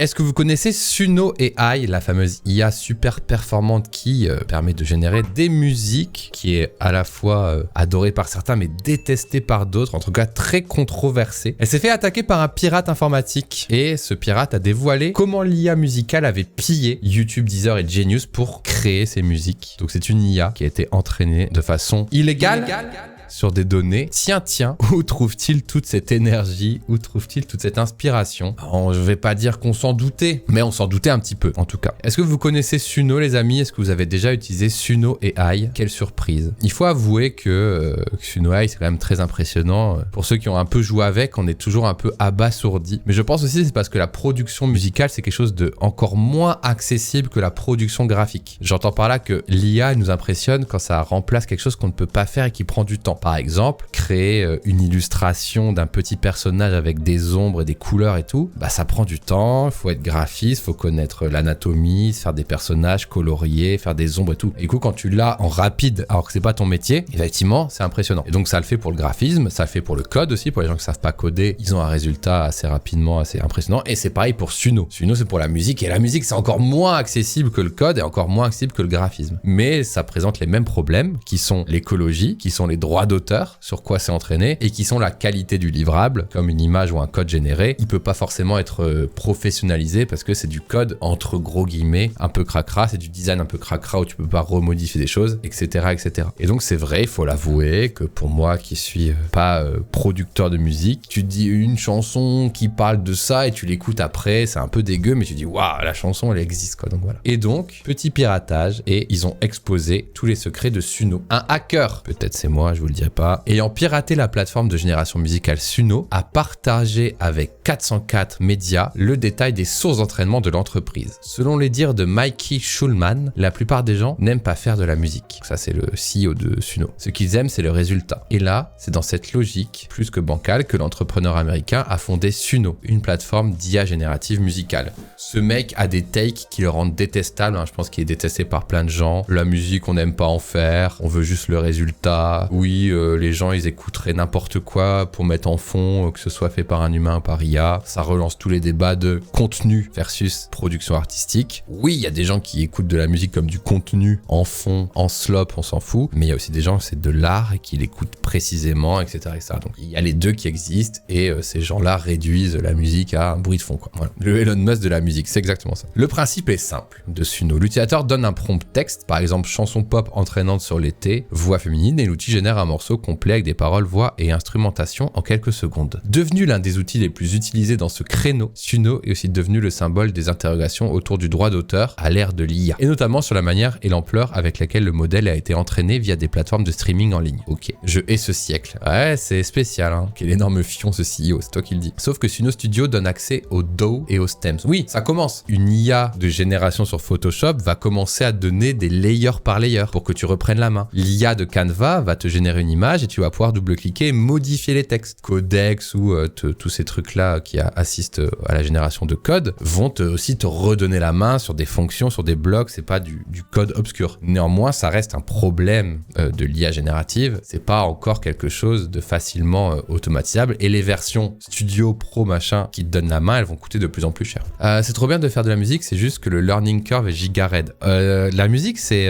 Est-ce que vous connaissez Suno AI, la fameuse IA super performante qui permet de générer des musiques, qui est à la fois adorée par certains mais détestée par d'autres, en tout cas très controversée. Elle s'est fait attaquer par un pirate informatique et ce pirate a dévoilé comment l'IA musicale avait pillé YouTube, Deezer et Genius pour créer ces musiques. Donc c'est une IA qui a été entraînée de façon illégale sur des données. Tiens, où trouve-t-il toute cette énergie? Où trouve-t-il toute cette inspiration? Alors, je vais pas dire qu'on s'en doutait, mais on s'en doutait un petit peu, en tout cas. Est-ce que vous connaissez Suno, les amis? Est-ce que vous avez déjà utilisé Suno AI? Quelle surprise! Il faut avouer que Suno AI, c'est quand même très impressionnant. Pour ceux qui ont un peu joué avec, on est toujours un peu abasourdi. Mais je pense aussi que c'est parce que la production musicale, c'est quelque chose de encore moins accessible que la production graphique. J'entends par là que l'IA nous impressionne quand ça remplace quelque chose qu'on ne peut pas faire et qui prend du temps. Par exemple, créer une illustration d'un petit personnage avec des ombres et des couleurs et tout, bah ça prend du temps, il faut être graphiste, il faut connaître l'anatomie, faire des personnages coloriés, faire des ombres et tout. Et du coup, quand tu l'as en rapide, alors que c'est pas ton métier, effectivement, c'est impressionnant. Et donc ça le fait pour le graphisme, ça le fait pour le code aussi, pour les gens qui savent pas coder, ils ont un résultat assez rapidement, assez impressionnant. Et c'est pareil pour Suno. Suno, c'est pour la musique, et la musique, c'est encore moins accessible que le code et encore moins accessible que le graphisme. Mais ça présente les mêmes problèmes, qui sont l'écologie, qui sont les droits d'auteur, sur quoi c'est entraîné, et qui sont la qualité du livrable, comme une image ou un code généré. Il peut pas forcément être professionnalisé parce que c'est du code entre gros guillemets un peu cracra, c'est du design un peu cracra où tu peux pas remodifier des choses, etc., etc. Et donc c'est vrai, il faut l'avouer que pour moi qui suis pas producteur de musique, tu te dis une chanson qui parle de ça et tu l'écoutes après, c'est un peu dégueu, mais tu dis waouh, la chanson elle existe quoi, donc voilà. Et donc petit piratage, et ils ont exposé tous les secrets de Suno. Un hacker, peut-être c'est moi, je vous le dirai pas, ayant piraté la plateforme de génération musicale Suno, a partagé avec 404 médias le détail des sources d'entraînement de l'entreprise. Selon les dires de Mikey Schulman, la plupart des gens n'aiment pas faire de la musique. Ça, c'est le CEO de Suno. Ce qu'ils aiment, c'est le résultat. Et là, c'est dans cette logique, plus que bancale, que l'entrepreneur américain a fondé Suno, une plateforme d'IA générative musicale. Ce mec a des takes qui le rendent détestable, hein. Je pense qu'il est détesté par plein de gens. La musique, on n'aime pas en faire, on veut juste le résultat. Oui, les gens, ils écouteraient n'importe quoi pour mettre en fond, que ce soit fait par un humain ou par IA. Ça relance tous les débats de contenu versus production artistique. Oui, il y a des gens qui écoutent de la musique comme du contenu en fond, en slop, on s'en fout. Mais il y a aussi des gens, c'est de l'art et qui l'écoutent précisément, etc., etc. Donc il y a les deux qui existent et ces gens-là réduisent la musique à un bruit de fond, quoi. Voilà. Le Elon Musk de la musique, c'est exactement ça. Le principe est simple de Suno. L'utilisateur donne un prompt texte, par exemple chanson pop entraînante sur l'été, voix féminine, et l'outil génère un morceau complet avec des paroles, voix et instrumentation en quelques secondes. Devenu l'un des outils les plus utilisés dans ce créneau, Suno est aussi devenu le symbole des interrogations autour du droit d'auteur à l'ère de l'IA, et notamment sur la manière et l'ampleur avec laquelle le modèle a été entraîné via des plateformes de streaming en ligne. Ok, je hais ce siècle. Ouais, c'est spécial, hein. Quel énorme fion ce CEO, c'est toi qui le dis. Sauf que Suno Studio donne accès aux DAW et aux stems. Oui, ça commence. Une IA de génération sur Photoshop va commencer à donner des layers par layer pour que tu reprennes la main. L'IA de Canva va te générer une image et tu vas pouvoir double-cliquer et modifier les textes. Codex ou tous ces trucs-là qui assistent à la génération de code vont aussi te redonner la main sur des fonctions, sur des blocs, c'est pas du code obscur. Néanmoins, ça reste un problème de l'IA générative, c'est pas encore quelque chose de facilement automatisable, et les versions Studio, Pro, machin, qui te donnent la main, elles vont coûter de plus en plus cher. C'est trop bien de faire de la musique, c'est juste que le learning curve est giga raide. La musique, c'est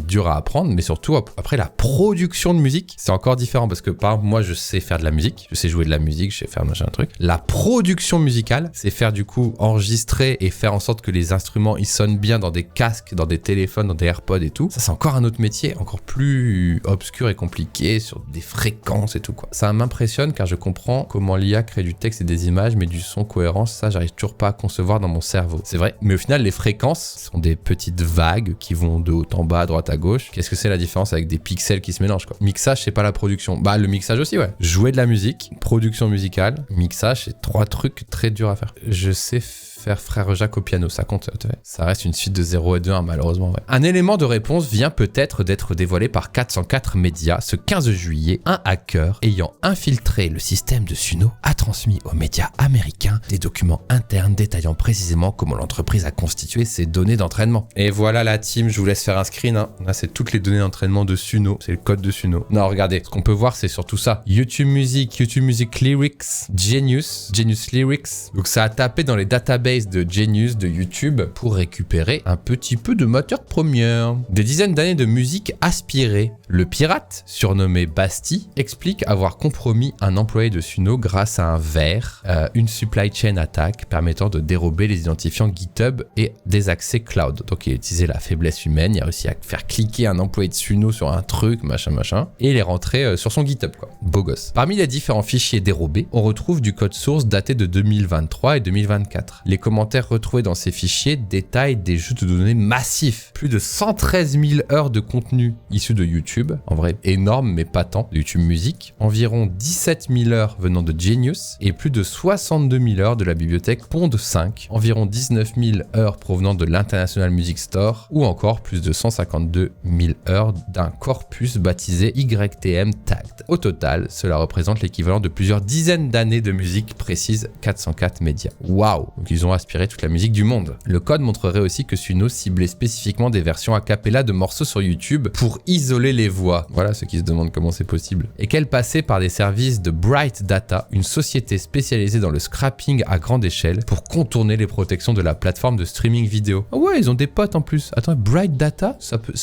dur à apprendre, mais surtout, après, la production de musique, c'est encore différent, parce que par exemple, moi, je sais faire de la musique, je sais jouer de la musique, je sais faire machin truc. La production musicale, c'est faire du coup enregistrer et faire en sorte que les instruments, ils sonnent bien dans des casques, dans des téléphones, dans des AirPods et tout. Ça, c'est encore un autre métier, encore plus obscur et compliqué, sur des fréquences et tout, quoi. Ça m'impressionne car je comprends comment l'IA crée du texte et des images, mais du son cohérent, ça, j'arrive toujours pas à concevoir dans mon cerveau. C'est vrai, mais au final, les fréquences sont des petites vagues qui vont de haut en bas, à droite à gauche. Qu'est-ce que c'est la différence avec des pixels qui se mélangent, quoi? Mixage, c'est pas la production. Bah, le mixage aussi, ouais. Jouer de la musique, production musicale, mixage, c'est 3 trucs très durs à faire. Je sais faire Frère Jacques au piano, ça compte, ça reste une suite de 0 et de 1 malheureusement, ouais. Un élément de réponse vient peut-être d'être dévoilé par 404 médias. Ce 15 juillet, un hacker ayant infiltré le système de Suno a transmis aux médias américains des documents internes détaillant précisément comment l'entreprise a constitué ses données d'entraînement. Et voilà la team, je vous laisse faire un screen, hein. Là, c'est toutes les données d'entraînement de Suno, c'est le code de Suno. Non, regardez, ce qu'on peut voir, c'est surtout ça. YouTube Music Lyrics, Genius Lyrics. Donc ça a tapé dans les databases case de Genius de YouTube pour récupérer un petit peu de matière première. Des dizaines d'années de musique aspirée. Le pirate, surnommé Basti, explique avoir compromis un employé de Suno grâce à un verre, une supply chain attack permettant de dérober les identifiants GitHub et des accès cloud. Donc il a utilisé la faiblesse humaine, il a réussi à faire cliquer un employé de Suno sur un truc, machin, et il est rentré sur son GitHub, quoi. Beau gosse. Parmi les différents fichiers dérobés, on retrouve du code source daté de 2023 et 2024. Les commentaires retrouvés dans ces fichiers détaillent des jeux de données massifs. Plus de 113 000 heures de contenu issus de YouTube, en vrai énorme mais pas tant, de YouTube Music, environ 17 000 heures venant de Genius et plus de 62 000 heures de la bibliothèque Pond 5, environ 19 000 heures provenant de l'International Music Store ou encore plus de 152 000 heures d'un corpus baptisé YTM Tagged. Au total, cela représente l'équivalent de plusieurs dizaines d'années de musique, précise 404 Médias. Waouh! Donc ils ont aspiré toute la musique du monde. Le code montrerait aussi que Suno ciblait spécifiquement des versions a cappella de morceaux sur YouTube pour isoler les voix. Voilà ceux qui se demandent comment c'est possible. Et qu'elle passait par des services de Bright Data, une société spécialisée dans le scrapping à grande échelle pour contourner les protections de la plateforme de streaming vidéo. Ah ouais, ils ont des potes en plus. Attends, Bright Data, ça peut,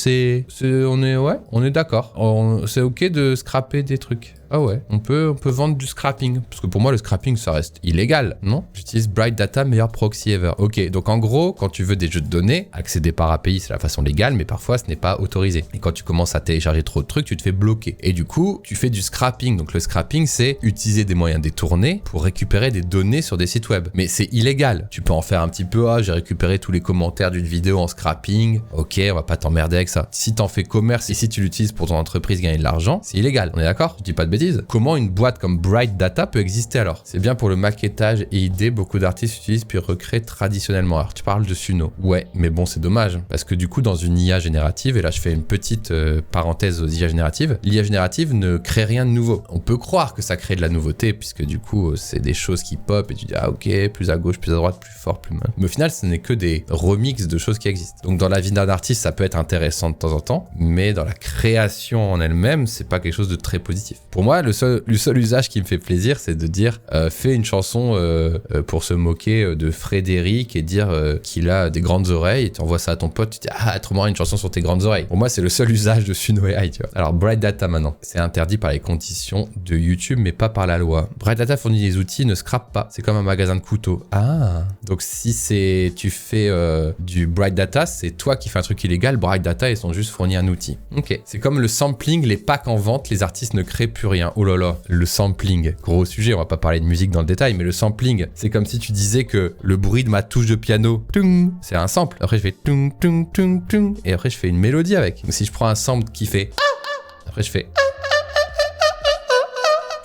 on est d'accord. C'est ok de scraper des trucs. Ah ouais, on peut vendre du scrapping. Parce que pour moi, le scrapping, ça reste illégal, non? J'utilise Bright Data, meilleur proxy ever. Ok, donc en gros, quand tu veux des jeux de données, accéder par API, c'est la façon légale, mais parfois, ce n'est pas autorisé. Et quand tu commences à télécharger trop de trucs, tu te fais bloquer. Et du coup, tu fais du scrapping. Donc le scrapping, c'est utiliser des moyens détournés pour récupérer des données sur des sites web. Mais c'est illégal. Tu peux en faire un petit peu, j'ai récupéré tous les commentaires d'une vidéo en scrapping. Ok, on va pas t'emmerder avec ça. Si t'en fais commerce et si tu l'utilises pour ton entreprise gagner de l'argent, c'est illégal. On est d'accord? Je dis pas de bêtises. Comment une boîte comme Bright Data peut exister alors? C'est bien pour le maquettage et idées, beaucoup d'artistes utilisent puis recréent traditionnellement. Alors tu parles de Suno. Ouais, mais bon, c'est dommage parce que du coup, dans une IA générative, et là je fais une petite parenthèse aux IA génératives, l'IA générative ne crée rien de nouveau. On peut croire que ça crée de la nouveauté puisque du coup, c'est des choses qui pop et tu dis ah ok, plus à gauche, plus à droite, plus fort, plus mal. Mais au final, ce n'est que des remixes de choses qui existent. Donc dans la vie d'un artiste, ça peut être intéressant de temps en temps, mais dans la création en elle-même, c'est pas quelque chose de très positif. Pour moi, le seul usage qui me fait plaisir, c'est de dire fais une chanson pour se moquer de Frédéric et dire qu'il a des grandes oreilles et tu envoies ça à ton pote, tu dis ah trop marrant une chanson sur tes grandes oreilles. Pour moi, c'est le seul usage de Suno AI, tu vois. Alors Bright Data maintenant, c'est interdit par les conditions de YouTube mais pas par la loi. Bright Data fournit des outils, ne scrape pas. C'est comme un magasin de couteaux. Ah, donc si tu fais du Bright Data, c'est toi qui fais un truc illégal. Bright Data, ils sont juste fournis un outil. Ok. C'est comme le sampling, les packs en vente, les artistes ne créent plus rien. Oh là là, le sampling, gros sujet, on va pas parler de musique dans le détail, mais le sampling, c'est comme si tu disais que le bruit de ma touche de piano, c'est un sample. Après je fais et après je fais une mélodie avec. Donc si je prends un sample qui fait après je fais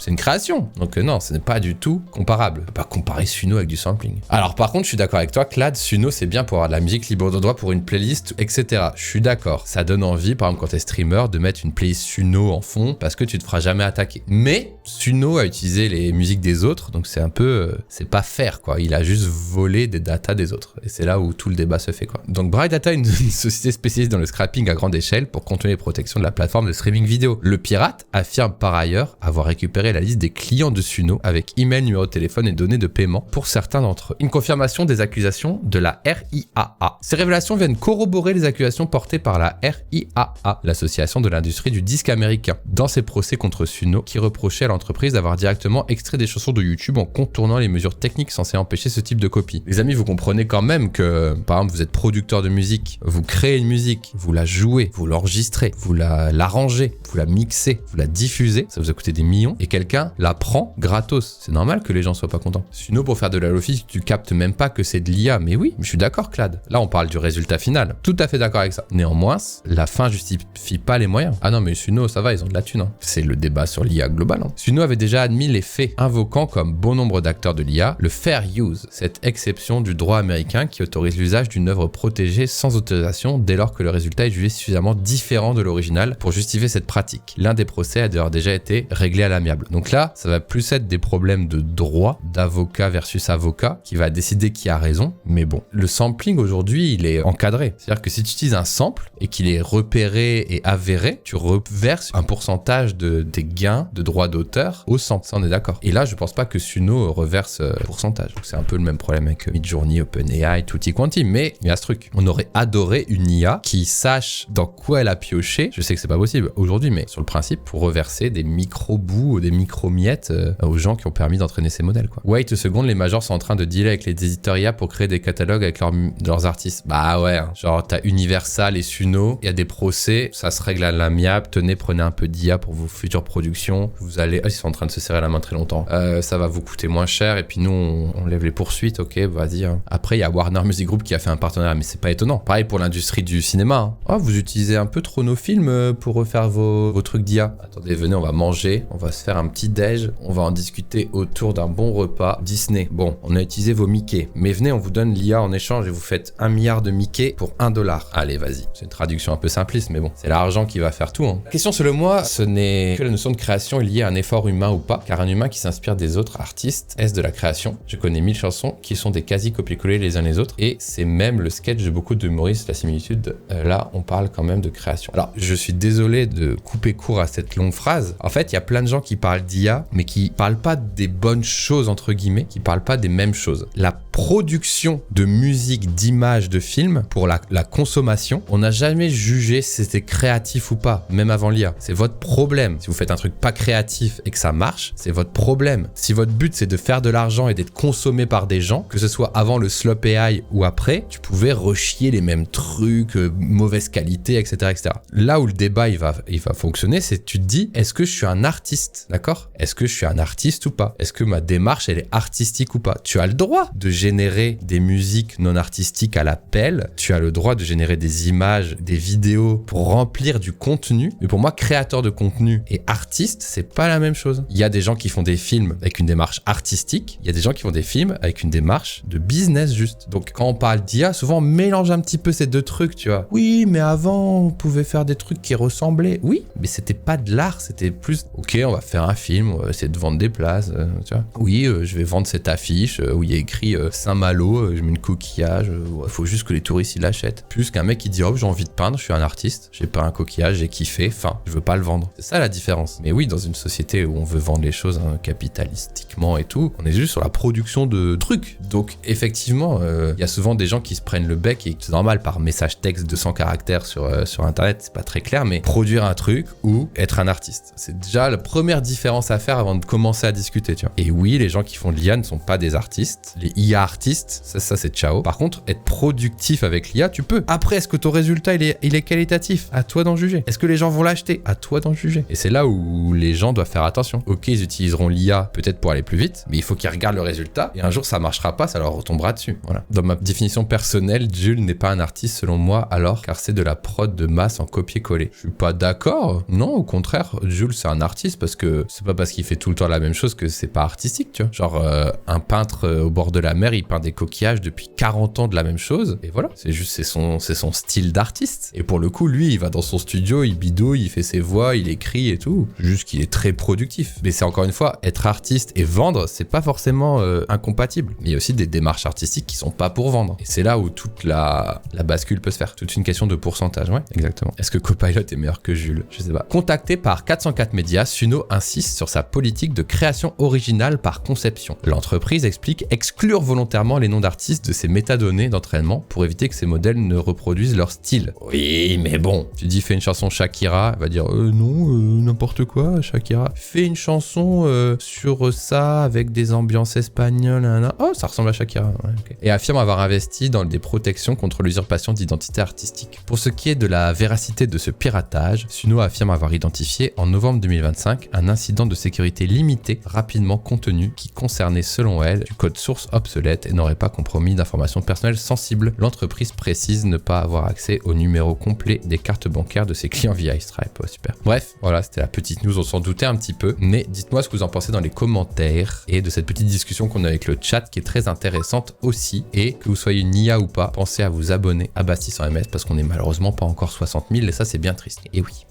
c'est une création. Donc non, ce n'est pas du tout comparable. On peut pas comparer Suno avec du sampling. Alors par contre, je suis d'accord avec toi, Clad, Suno c'est bien pour avoir de la musique libre de droit pour une playlist, etc. Je suis d'accord. Ça donne envie, par exemple quand t'es streamer, de mettre une playlist Suno en fond parce que tu te feras jamais attaquer. Mais Suno a utilisé les musiques des autres, donc c'est un peu... c'est pas fair, quoi. Il a juste volé des datas des autres. Et c'est là où tout le débat se fait, quoi. Donc Bright Data est une société spécialisée dans le scrapping à grande échelle pour contrôler les protections de la plateforme de streaming vidéo. Le pirate affirme par ailleurs avoir récupéré la liste des clients de Suno avec email, numéro de téléphone et données de paiement pour certains d'entre eux. Une confirmation des accusations de la RIAA. Ces révélations viennent corroborer les accusations portées par la RIAA, l'association de l'industrie du disque américain, dans ses procès contre Suno qui reprochait à l'entreprise d'avoir directement extrait des chansons de YouTube en contournant les mesures techniques censées empêcher ce type de copie. Les amis, vous comprenez quand même que, par exemple, vous êtes producteur de musique, vous créez une musique, vous la jouez, vous l'enregistrez, vous l'arrangez, vous la mixez, vous la diffusez, ça vous a coûté des millions, et quelqu'un la prend gratos. C'est normal que les gens soient pas contents. Suno, pour faire de la lofi, tu captes même pas que c'est de l'IA. Mais oui, je suis d'accord, Clad. Là, on parle du résultat final. Tout à fait d'accord avec ça. Néanmoins, la fin justifie pas les moyens. Ah non, mais Suno, ça va, ils ont de la thune. Hein. C'est le débat sur l'IA global. Hein. Suno avait déjà admis les faits, invoquant comme bon nombre d'acteurs de l'IA le fair use, cette exception du droit américain qui autorise l'usage d'une œuvre protégée sans autorisation dès lors que le résultat est jugé suffisamment différent de l'original pour justifier cette pratique. L'un des procès a d'ailleurs déjà été réglé à l'amiable. Donc là, ça va plus être des problèmes de droit, d'avocat versus avocat, qui va décider qui a raison. Mais bon, le sampling aujourd'hui, il est encadré. C'est-à-dire que si tu utilises un sample et qu'il est repéré et avéré, tu reverses un pourcentage des gains de droits d'auteur au sample. Ça, on est d'accord. Et là, je pense pas que Suno reverse pourcentage. Donc c'est un peu le même problème avec Midjourney, OpenAI, Tutti Quanti. Mais il y a ce truc. On aurait adoré une IA qui sache dans quoi elle a pioché. Je sais que c'est pas possible aujourd'hui, mais sur le principe, pour reverser des micro-bouts ou des micro-miettes aux gens qui ont permis d'entraîner ces modèles, quoi. Wait a second, les majors sont en train de dealer avec les éditeurs IA pour créer des catalogues avec leurs artistes. Bah ouais, hein. Genre t'as Universal et Suno, il y a des procès, ça se règle à l'amiable. Tenez, prenez un peu d'IA pour vos futures productions. Vous allez... ils sont en train de se serrer la main très longtemps. Ça va vous coûter moins cher et puis nous, on lève les poursuites, ok, vas-y. Hein. Après, il y a Warner Music Group qui a fait un partenariat, mais c'est pas étonnant. Pareil pour l'industrie du cinéma. Hein. Oh, vous utilisez un peu trop nos films pour refaire vos trucs d'IA. Attendez, venez, on va manger, on va se faire un petit déj, on va en discuter autour d'un bon repas. Disney, bon, on a utilisé vos Mickey, mais venez, on vous donne l'IA en échange et vous faites 1 milliard de Mickey pour $1. Allez, vas-y. C'est une traduction un peu simpliste, mais bon, c'est l'argent qui va faire tout. Hein. La question, selon moi, ce n'est que la notion de création est liée à un effort humain ou pas, car un humain qui s'inspire des autres artistes, est-ce de la création? Je connais 1000 chansons qui sont des quasi-copier-coller les uns les autres, et c'est même le sketch de beaucoup d'humoristes, la similitude. Là, on parle quand même de création. Alors, je suis désolé de couper court à cette longue phrase. En fait, il y a plein de gens qui parlent d'IA, mais qui parlent pas des bonnes choses, entre guillemets, qui parlent pas des mêmes choses. La production de musique, d'images, de films, pour la consommation, on n'a jamais jugé si c'était créatif ou pas, même avant l'IA. C'est votre problème. Si vous faites un truc pas créatif et que ça marche, c'est votre problème. Si votre but c'est de faire de l'argent et d'être consommé par des gens, que ce soit avant le slop AI ou après, tu pouvais rechier les mêmes trucs, mauvaise qualité, etc., etc. Là où le débat il va fonctionner, c'est tu te dis, est-ce que je suis un artiste, d'accord? Est-ce que je suis un artiste ou pas? Est-ce que ma démarche elle est artistique ou pas? Tu as le droit de générer des musiques non artistiques à la pelle, tu as le droit de générer des images, des vidéos pour remplir du contenu, mais pour moi, créateur de contenu et artiste, c'est pas la même chose. Il y a des gens qui font des films avec une démarche artistique, il y a des gens qui font des films avec une démarche de business juste. Donc quand on parle d'IA, souvent on mélange un petit peu ces deux trucs, tu vois. Oui, mais avant, on pouvait faire des trucs qui ressemblaient. Oui, mais c'était pas de l'art, c'était plus, ok, on va faire un film, on va essayer de vendre des places, tu vois. Oui, je vais vendre cette affiche où il y a écrit Saint-Malo, je mets une coquillage, il faut juste que les touristes ils l'achètent. Plus qu'un mec qui dit, oh, j'ai envie de peindre, je suis un artiste, j'ai pas un coquillage, j'ai kiffé, enfin, je veux pas le vendre. C'est ça la différence. Mais oui, dans une société où on veut vendre les choses capitalistiquement et tout, on est juste sur la production de trucs. Donc effectivement, il y a souvent des gens qui se prennent le bec et c'est normal par message texte 200 caractères sur internet, c'est pas très clair, mais produire un truc ou être un artiste. C'est déjà la première différence à faire avant de commencer à discuter, tu vois. Et oui, les gens qui font de l'IA ne sont pas des artistes. Les IA artistes, ça c'est ciao. Par contre, être productif avec l'IA, tu peux. Après, est-ce que ton résultat il est qualitatif? À toi d'en juger. Est-ce que les gens vont l'acheter? À toi d'en juger. Et c'est là où les gens doivent faire attention. Ok, ils utiliseront l'IA peut-être pour aller plus vite, mais il faut qu'ils regardent le résultat et un jour ça marchera pas, ça leur retombera dessus. Voilà. Dans ma définition personnelle, Jules n'est pas un artiste selon moi, alors car c'est de la prod de masse en copier-coller. Je suis pas d'accord. Non, au contraire, Jules c'est un artiste parce que c'est pas parce qu'il fait tout le temps la même chose que c'est pas artistique, tu vois. Genre un peintre au bord de la mer, il peint des coquillages depuis 40 ans de la même chose et voilà. C'est juste c'est son style d'artiste. Et pour le coup, lui, il va dans son studio, il bidouille, il fait ses voix, il écrit et tout. Juste qu'il est très productif. Mais c'est encore une fois, être artiste et vendre, c'est pas forcément incompatible. Mais il y a aussi des démarches artistiques qui sont pas pour vendre. Et c'est là où toute la bascule peut se faire. Toute une question de pourcentage, ouais, exactement. Est-ce que Copilot est meilleur que Jules? Je sais pas. Contacté par 404 médias, Suno insiste sur sa politique de création originale par conception. L'entreprise explique exclure volontairement les noms d'artistes de ses métadonnées d'entraînement pour éviter que ces modèles ne reproduisent leur style. Oui, mais bon. Tu dis fais une chanson Shakira, elle va dire non, n'importe quoi, Shakira. Fais une chanson sur ça avec des ambiances espagnoles, nanana. Oh, ça ressemble à Shakira. Ouais, okay. Et affirme avoir investi dans des protections contre l'usurpation d'identité artistique. Pour ce qui est de la véracité de ce piratage, Suno affirme avoir identifié en novembre 2025 un incident de sécurité limité rapidement contenu qui concernait selon elle du code source obsolète et n'aurait pas compromis d'informations personnelles sensibles. L'entreprise précise ne pas avoir accès au numéro complet des cartes bancaires de ses clients via Stripe. Oh, super. Bref, voilà, c'était la petite news, on s'en doutait un petit peu, mais dites-moi ce que vous en pensez dans les commentaires et de cette petite discussion qu'on a avec le chat qui est très intéressante aussi. Et que vous soyez une IA ou pas, pensez à vous abonner à Bastille sans MS parce qu'on est malheureusement pas encore 60 000 et ça c'est bien triste. Et oui.